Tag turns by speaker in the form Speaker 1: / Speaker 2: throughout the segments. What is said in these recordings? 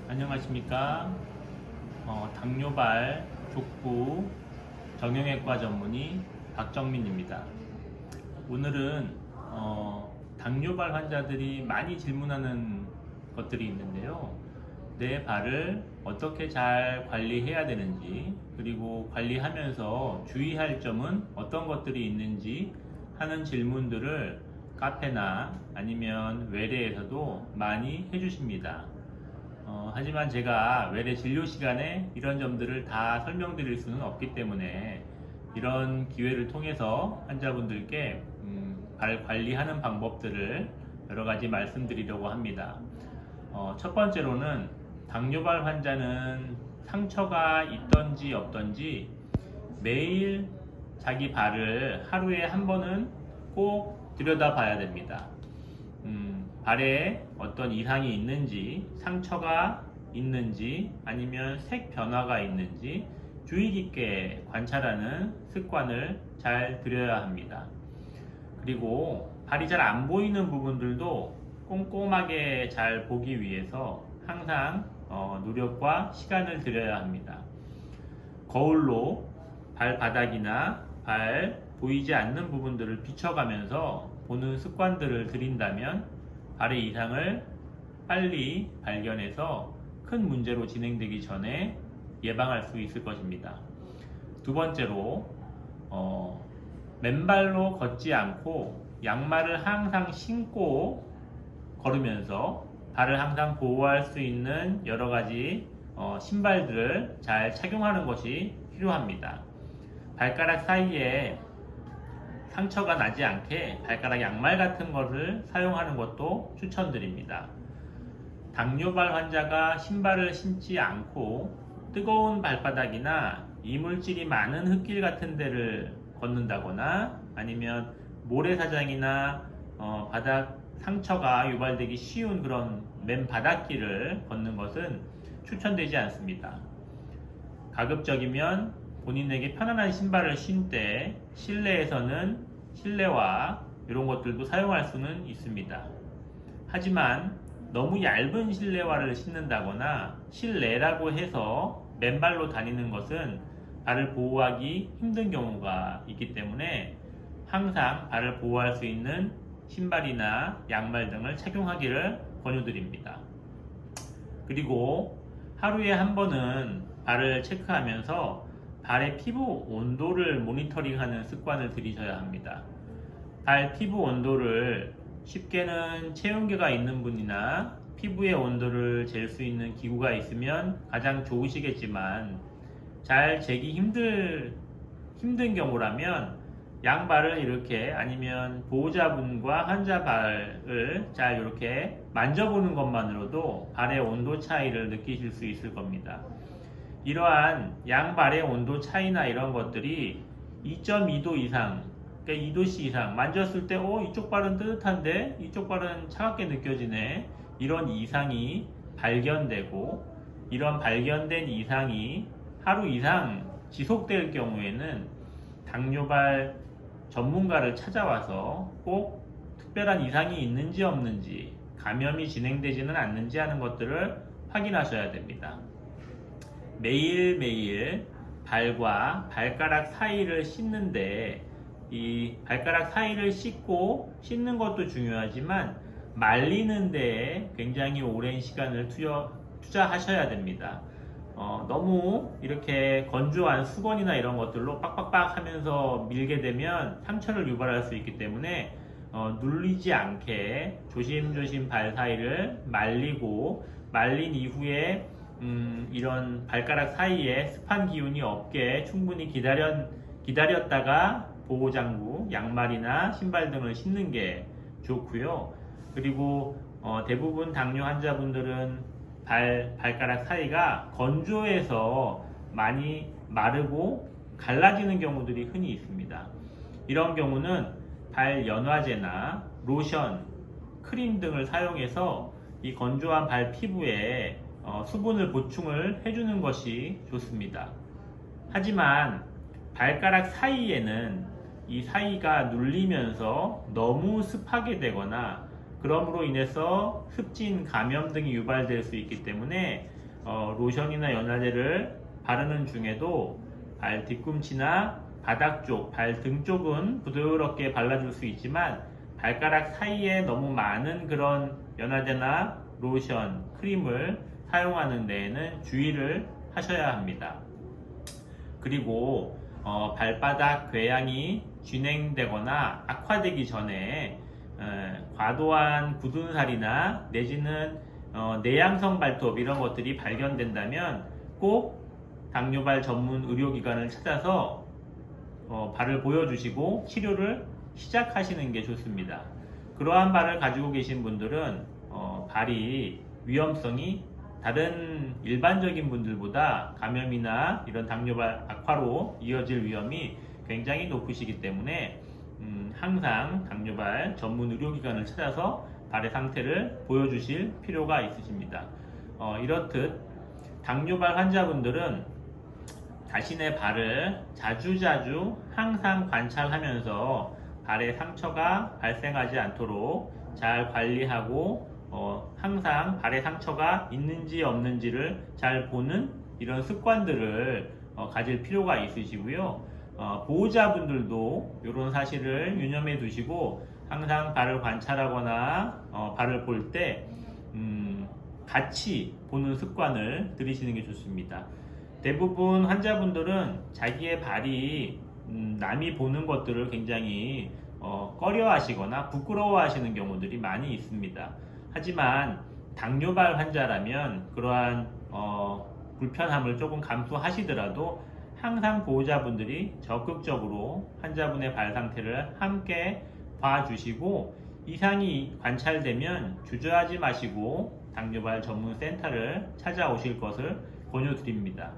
Speaker 1: 안녕하십니까. 당뇨발 족부 정형외과 전문의 박정민입니다. 오늘은 당뇨발 환자들이 많이 질문하는 것들이 있는데요. 내 발을 어떻게 잘 관리해야 되는지, 그리고 관리하면서 주의할 점은 어떤 것들이 있는지 하는 질문들을 카페나 아니면 외래에서도 많이 해주십니다. 하지만 제가 외래 진료 시간에 이런 점들을 다 설명드릴 수는 없기 때문에 이런 기회를 통해서 환자분들께 발 관리하는 방법들을 여러 가지 말씀드리려고 합니다. 첫 번째로는 당뇨발 환자는 상처가 있던지 없던지 매일 자기 발을 하루에 한 번은 꼭 들여다 봐야 됩니다. 발에 어떤 이상이 있는지, 상처가 있는지, 아니면 색 변화가 있는지 주의 깊게 관찰하는 습관을 잘 들여야 합니다. 그리고 발이 잘 안 보이는 부분들도 꼼꼼하게 잘 보기 위해서 항상 노력과 시간을 들여야 합니다. 거울로 발바닥이나 발 보이지 않는 부분들을 비춰가면서 보는 습관들을 들인다면 발의 이상을 빨리 발견해서 큰 문제로 진행되기 전에 예방할 수 있을 것입니다. 두 번째로 맨발로 걷지 않고 양말을 항상 신고 걸으면서 발을 항상 보호할 수 있는 여러 가지 신발들을 잘 착용하는 것이 필요합니다. 발가락 사이에 상처가 나지 않게 발가락 양말 같은 것을 사용하는 것도 추천드립니다. 당뇨발 환자가 신발을 신지 않고 뜨거운 발바닥이나 이물질이 많은 흙길 같은 데를 걷는다거나 아니면 모래사장이나 바닥 상처가 유발되기 쉬운 그런 맨바닥길을 걷는 것은 추천되지 않습니다. 가급적이면 본인에게 편안한 신발을 신 때 실내에서는 실내화 이런 것들도 사용할 수는 있습니다. 하지만 너무 얇은 실내화를 신는다거나 실내라고 해서 맨발로 다니는 것은 발을 보호하기 힘든 경우가 있기 때문에 항상 발을 보호할 수 있는 신발이나 양말 등을 착용하기를 권유드립니다. 그리고 하루에 한 번은 발을 체크하면서 발의 피부 온도를 모니터링하는 습관을 들이셔야 합니다. 발 피부 온도를 쉽게는 체온계가 있는 분이나 피부의 온도를 잴 수 있는 기구가 있으면 가장 좋으시겠지만 잘 재기 힘든 경우라면 양발을 이렇게 아니면 보호자분과 환자 발을 잘 이렇게 만져보는 것만으로도 발의 온도 차이를 느끼실 수 있을 겁니다. 이러한 양발의 온도 차이나 이런 것들이 2.2도 이상, 그러니까 2도씨 이상 만졌을 때 이쪽 발은 뜨뜻한데 이쪽 발은 차갑게 느껴지네, 이런 이상이 발견되고 이런 발견된 이상이 하루 이상 지속될 경우에는 당뇨발 전문가를 찾아와서 꼭 특별한 이상이 있는지 없는지, 감염이 진행되지는 않는지 하는 것들을 확인하셔야 됩니다. 매일매일 발과 발가락 사이를 씻는데 이 발가락 사이를 씻는 것도 중요하지만 말리는 데에 굉장히 오랜 시간을 투자하셔야 됩니다. 너무 이렇게 건조한 수건이나 이런 것들로 빡빡빡 하면서 밀게 되면 상처를 유발할 수 있기 때문에 눌리지 않게 조심조심 발 사이를 말리고, 말린 이후에 이런 발가락 사이에 습한 기운이 없게 충분히 기다렸다가 보호장구, 양말이나 신발 등을 신는 게 좋고요. 그리고 대부분 당뇨 환자분들은 발가락 사이가 건조해서 많이 마르고 갈라지는 경우들이 흔히 있습니다. 이런 경우는 발 연화제나 로션, 크림 등을 사용해서 이 건조한 발 피부에 수분을 보충을 해주는 것이 좋습니다. 하지만 발가락 사이에는 이 사이가 눌리면서 너무 습하게 되거나 그럼으로 인해서 습진, 감염 등이 유발될 수 있기 때문에 로션이나 연화제를 바르는 중에도 발 뒤꿈치나 바닥 쪽, 발 등 쪽은 부드럽게 발라줄 수 있지만 발가락 사이에 너무 많은 그런 연화제나 로션, 크림을 사용하는 데에는 주의를 하셔야 합니다. 그리고 발바닥 궤양이 진행되거나 악화되기 전에 과도한 굳은 살이나 내지는 내향성 발톱 이런 것들이 발견된다면 꼭 당뇨발 전문 의료기관을 찾아서 발을 보여주시고 치료를 시작하시는 게 좋습니다. 그러한 발을 가지고 계신 분들은 발이 위험성이 다른 일반적인 분들보다 감염이나 이런 당뇨발 악화로 이어질 위험이 굉장히 높으시기 때문에 항상 당뇨발 전문 의료기관을 찾아서 발의 상태를 보여주실 필요가 있으십니다. 이렇듯 당뇨발 환자분들은 자신의 발을 자주자주 항상 관찰하면서 발에 상처가 발생하지 않도록 잘 관리하고 항상 발에 상처가 있는지 없는지를 잘 보는 이런 습관들을 가질 필요가 있으시고요. 보호자분들도 이런 사실을 유념해 두시고 항상 발을 관찰하거나 발을 볼 때 같이 보는 습관을 들이시는 게 좋습니다. 대부분 환자분들은 자기의 발이 남이 보는 것들을 굉장히 꺼려 하시거나 부끄러워 하시는 경우들이 많이 있습니다. 하지만 당뇨발 환자라면 그러한 불편함을 조금 감수하시더라도 항상 보호자분들이 적극적으로 환자분의 발 상태를 함께 봐주시고 이상이 관찰되면 주저하지 마시고 당뇨발 전문 센터를 찾아오실 것을 권유드립니다.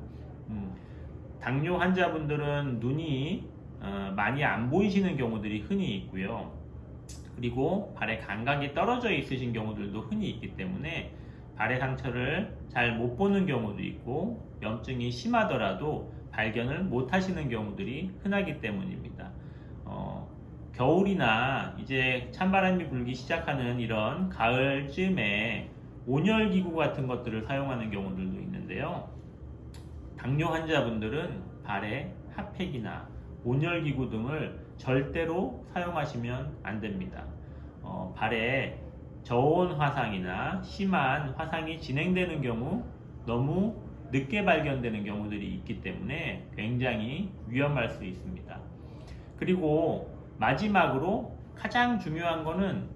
Speaker 1: 당뇨 환자분들은 눈이 많이 안 보이시는 경우들이 흔히 있고요. 그리고 발에 감각이 떨어져 있으신 경우들도 흔히 있기 때문에 발의 상처를 잘 못 보는 경우도 있고 염증이 심하더라도 발견을 못 하시는 경우들이 흔하기 때문입니다. 겨울이나 이제 찬바람이 불기 시작하는 이런 가을쯤에 온열기구 같은 것들을 사용하는 경우들도 있는데요. 당뇨 환자분들은 발에 핫팩이나 온열기구 등을 절대로 사용하시면 안 됩니다. 발에 저온 화상이나 심한 화상이 진행되는 경우 너무 늦게 발견되는 경우들이 있기 때문에 굉장히 위험할 수 있습니다. 그리고 마지막으로 가장 중요한 거는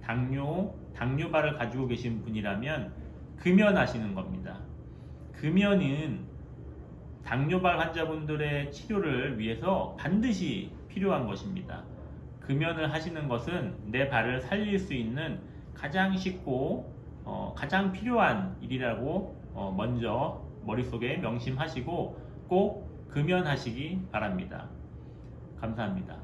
Speaker 1: 당뇨발을 가지고 계신 분이라면 금연하시는 겁니다. 금연은 당뇨발 환자분들의 치료를 위해서 반드시 필요한 것입니다. 금연을 하시는 것은 내 발을 살릴 수 있는 가장 쉽고 가장 필요한 일이라고 먼저 머릿속에 명심하시고 꼭 금연하시기 바랍니다. 감사합니다.